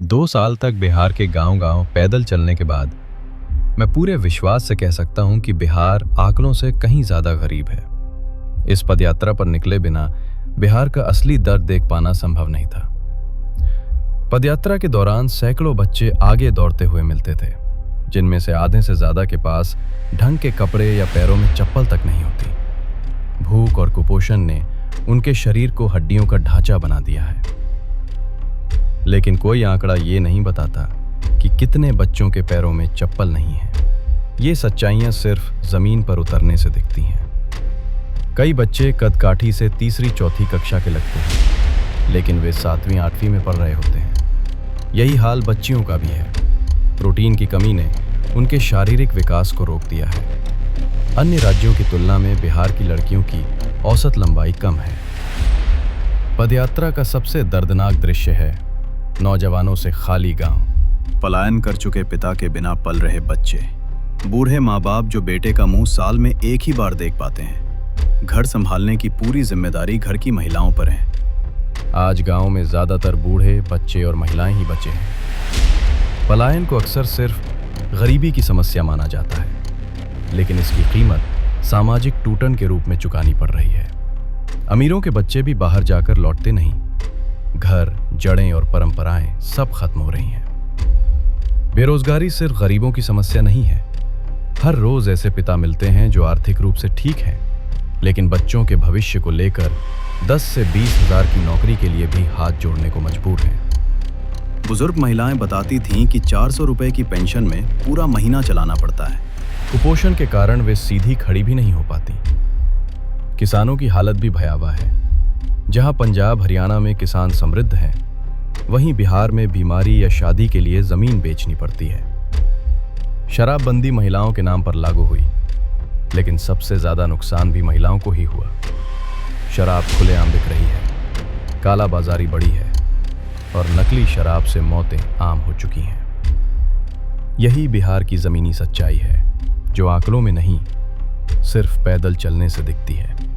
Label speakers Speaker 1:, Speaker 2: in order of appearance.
Speaker 1: 2 साल तक बिहार के गांव-गांव पैदल चलने के बाद मैं पूरे विश्वास से कह सकता हूं कि बिहार आंकड़ों से कहीं ज्यादा गरीब है। इस पदयात्रा पर निकले बिना बिहार का असली दर्द देख पाना संभव नहीं था। पदयात्रा के दौरान सैकड़ों बच्चे आगे दौड़ते हुए मिलते थे, जिनमें से आधे से ज्यादा के पास ढंग के कपड़े या पैरों में चप्पल तक नहीं होती। भूख और कुपोषण ने उनके शरीर को हड्डियों का ढांचा बना दिया है। लेकिन कोई आंकड़ा ये नहीं बताता कि कितने बच्चों के पैरों में चप्पल नहीं है। ये सच्चाइयां सिर्फ जमीन पर उतरने से दिखती हैं। कई बच्चे कदकाठी से तीसरी चौथी कक्षा के लगते हैं, लेकिन वे 7वीं 8वीं में पढ़ रहे होते हैं। यही हाल बच्चियों का भी है। प्रोटीन की कमी ने उनके शारीरिक विकास को रोक दिया है। अन्य राज्यों की तुलना में बिहार की लड़कियों की औसत लंबाई कम है। पदयात्रा का सबसे दर्दनाक दृश्य है नौजवानों से खाली गांव।
Speaker 2: पलायन कर चुके पिता के बिना पल रहे बच्चे, बूढ़े माँ बाप जो बेटे का मुंह साल में एक ही बार देख पाते हैं। घर संभालने की पूरी जिम्मेदारी घर की महिलाओं पर है।
Speaker 1: आज गांव में ज्यादातर बूढ़े, बच्चे और महिलाएं ही बचे हैं। पलायन को अक्सर सिर्फ गरीबी की समस्या माना जाता है, लेकिन इसकी कीमत सामाजिक टूटन के रूप में चुकानी पड़ रही है। अमीरों के बच्चे भी बाहर जाकर लौटते नहीं। घर, जड़ें और परंपराएं सब खत्म हो रही हैं। बेरोजगारी सिर्फ गरीबों की समस्या नहीं है। हर रोज ऐसे पिता मिलते हैं जो आर्थिक रूप से ठीक हैं, लेकिन बच्चों के भविष्य को लेकर 10 से 20 हजार की नौकरी के लिए भी हाथ जोड़ने को मजबूर हैं।
Speaker 2: बुजुर्ग महिलाएं बताती थीं कि 400 रुपए की पेंशन में पूरा महीना चलाना पड़ता है।
Speaker 1: कुपोषण के कारण वे सीधी खड़ी भी नहीं हो पाती। किसानों की हालत भी भयावह है। जहां पंजाब हरियाणा में किसान समृद्ध हैं, वहीं बिहार में बीमारी या शादी के लिए जमीन बेचनी पड़ती है। शराबबंदी महिलाओं के नाम पर लागू हुई, लेकिन सबसे ज्यादा नुकसान भी महिलाओं को ही हुआ। शराब खुलेआम बिक रही है, काला बाजारी बढ़ी है और नकली शराब से मौतें आम हो चुकी हैं। यही बिहार की जमीनी सच्चाई है, जो आंकड़ों में नहीं, सिर्फ पैदल चलने से दिखती है।